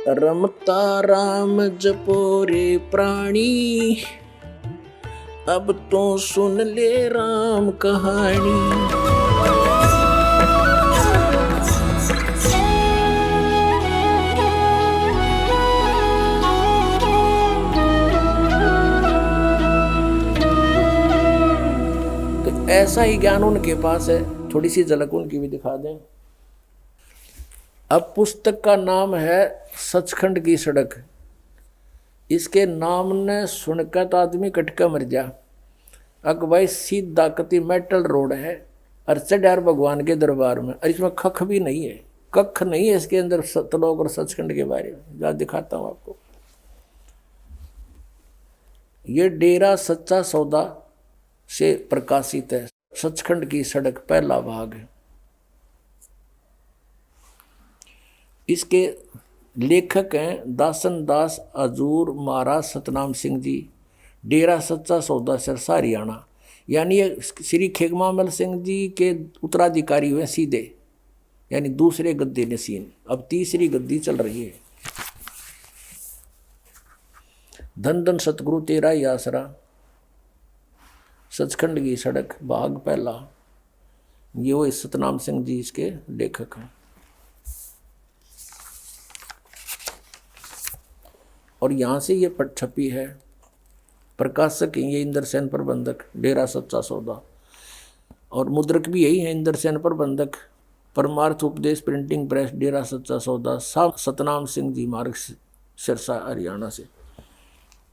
रमता राम जपो रे प्राणी, अब तो सुन ले राम कहानी। तो ऐसा ही ज्ञान उनके पास है। थोड़ी सी झलक उनकी भी दिखा दें। अब पुस्तक का नाम है सचखंड की सड़क। इसके नाम ने सुनकर तो आदमी कटका मर जा। अक भाई सीधा कति मेटल रोड है और चढ़ार भगवान के दरबार में, और इसमें खख भी नहीं है, कख नहीं है इसके अंदर सतलोक और सचखंड के बारे में। जा दिखाता हूं आपको। ये डेरा सच्चा सौदा से प्रकाशित है, सचखंड की सड़क पहला भाग है। इसके लेखक हैं दासन दास अजूर महाराज सतनाम सिंह जी, डेरा सच्चा सौदा सिरसा हरियाणा। यानी ये श्री खेगमामल सिंह जी के उत्तराधिकारी हुए सीधे, यानी दूसरे गद्दी नसीन। अब तीसरी गद्दी चल रही है। धन धन सतगुरु तेरा ही आसरा, सचखंड की सड़क भाग पहला। ये वो सतनाम सिंह जी इसके लेखक हैं। और यहाँ से ये पट छपी है। प्रकाशक ये इंद्र सेन प्रबंधक, डेरा सच्चा सौदा। और मुद्रक भी यही है, इंद्र सेन प्रबंधक, परमार्थ उपदेश प्रिंटिंग प्रेस, डेरा सच्चा सौदा, सब सतनाम सिंह जी मार्ग सिरसा हरियाणा से।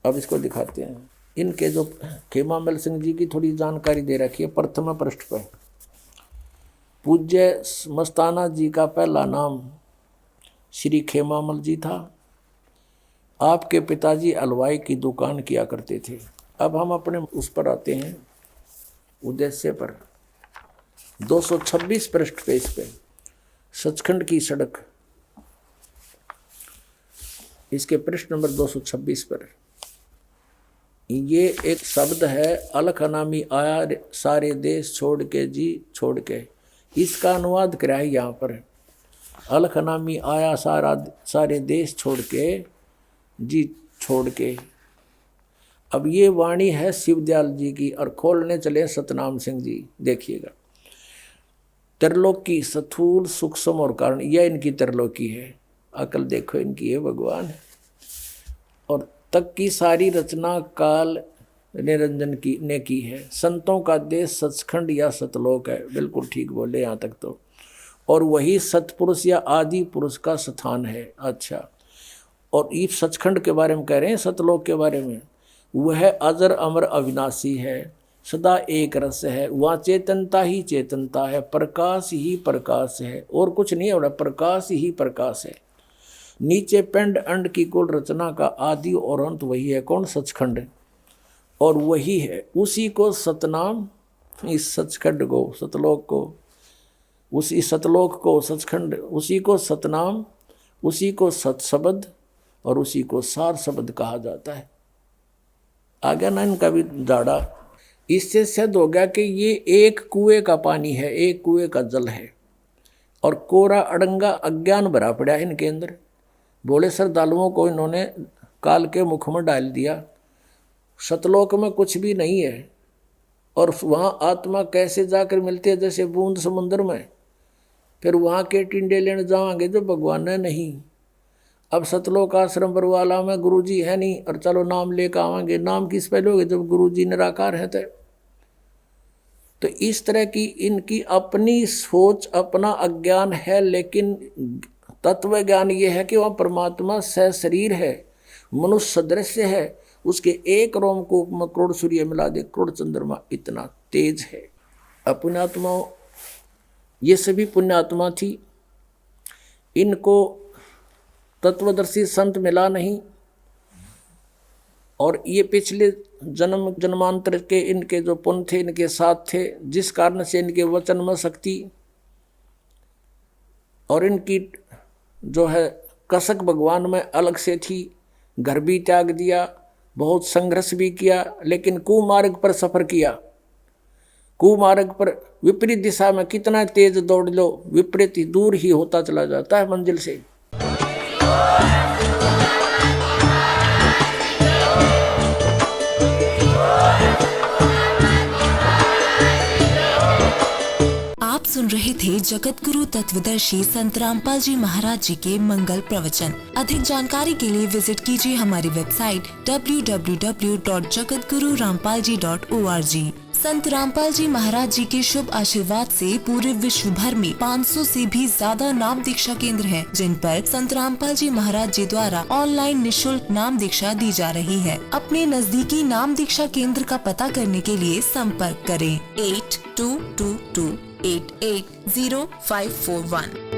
अब इसको दिखाते हैं। इनके जो खेमामल सिंह जी की थोड़ी जानकारी दे रखी है प्रथम पृष्ठ पर। पूज्य मस्ताना जी का पहला नाम श्री खेमामल जी था। आपके पिताजी हलवाई की दुकान किया करते थे। अब हम अपने उस पर आते हैं, उद्देश्य पर। 226 पृष्ठ पे इस पे सचखंड की सड़क, इसके पृष्ठ नंबर 226 पर ये एक शब्द है, अलख नामी आया सारे देश छोड़ के जी छोड़ के। इसका अनुवाद करा है यहाँ पर, अलख नामी आया सारे देश छोड़ के जी छोड़ के। अब ये वाणी है शिवदयाल जी की, और खोलने चले सतनाम सिंह जी। देखिएगा, त्रिलोकी स्थूल सूक्ष्म और कारण, यह इनकी त्रिलोकी है। अकल देखो इनकी है भगवान। और तक की सारी रचना काल निरंजन की ने की है। संतों का देश सचखंड या सतलोक है। बिल्कुल ठीक बोले यहाँ तक तो। और वही सतपुरुष या आदि पुरुष का स्थान है। अच्छा, और इस सचखंड के बारे में कह रहे हैं, सतलोक के बारे में। वह अजर अमर अविनाशी है, सदा एक रस है, वहाँ चेतनता ही चेतनता है, प्रकाश ही प्रकाश है, और कुछ नहीं है, प्रकाश ही प्रकाश है। नीचे पिंड अंड की कुल रचना का आदि और अंत वही है। कौन? सचखंड। और वही है, उसी को सतनाम, इस सचखंड को, सतलोक को, उसी सतलोक को सचखंड, उसी को सतनाम, उसी को सतशब्द और उसी को सार शब्द कहा जाता है। आ गया ना इनका भी जाड़ा। इससे सिद्ध हो गया कि ये एक कुएं का पानी है, एक कुएं का जल है, और कोरा अड़ंगा अज्ञान भरा पड़ा है इनके अंदर। बोले श्रद्धालुओं को इन्होंने काल के मुख में डाल दिया। सतलोक में कुछ भी नहीं है, और वहाँ आत्मा कैसे जाकर मिलती है? जैसे बूंद समुद्र में। फिर वहाँ के टिंडे लेने जाएंगे जो भगवान ने नहीं। अब सतलोक आश्रम बरवाला में गुरुजी है नहीं, और चलो नाम लेकर आवांगे। नाम किस पे लोगे जब गुरुजी निराकार है? तो इस तरह की इनकी अपनी सोच, अपना अज्ञान है। लेकिन तत्व ज्ञान ये है कि वह परमात्मा सशरीर है, मनुष्य सदृश्य है। उसके एक रोमकूप में करोड़ सूर्य मिला दे, करोड़ चंद्रमा, इतना तेज है। पुण्यात्मा, ये सभी पुण्यात्मा थी। इनको तत्वदर्शी संत मिला नहीं, और ये पिछले जन्म जन्मांतर के इनके जो पुण्य थे इनके साथ थे, जिस कारण से इनके वचन में शक्ति और इनकी जो है कसक भगवान में अलग से थी। घर भी त्याग दिया, बहुत संघर्ष भी किया, लेकिन कुमार्ग पर सफर किया। कुमार्ग पर विपरीत दिशा में कितना तेज दौड़ लो, विपरीत दूर ही होता चला जाता है मंजिल से। सुन रहे थे जगत गुरु तत्वदर्शी संत रामपाल जी महाराज जी के मंगल प्रवचन। अधिक जानकारी के लिए विजिट कीजिए हमारी वेबसाइट www.jagatgururampalji.org। संत रामपाल जी महाराज जी के शुभ आशीर्वाद से पूरे विश्व भर में 500 से भी ज्यादा नाम दीक्षा केंद्र हैं, जिन पर संत रामपाल जी महाराज जी द्वारा ऑनलाइन निशुल्क नाम दीक्षा दी जा रही है। अपने नजदीकी नाम दीक्षा केंद्र का पता करने के लिए संपर्क करें 8222880541।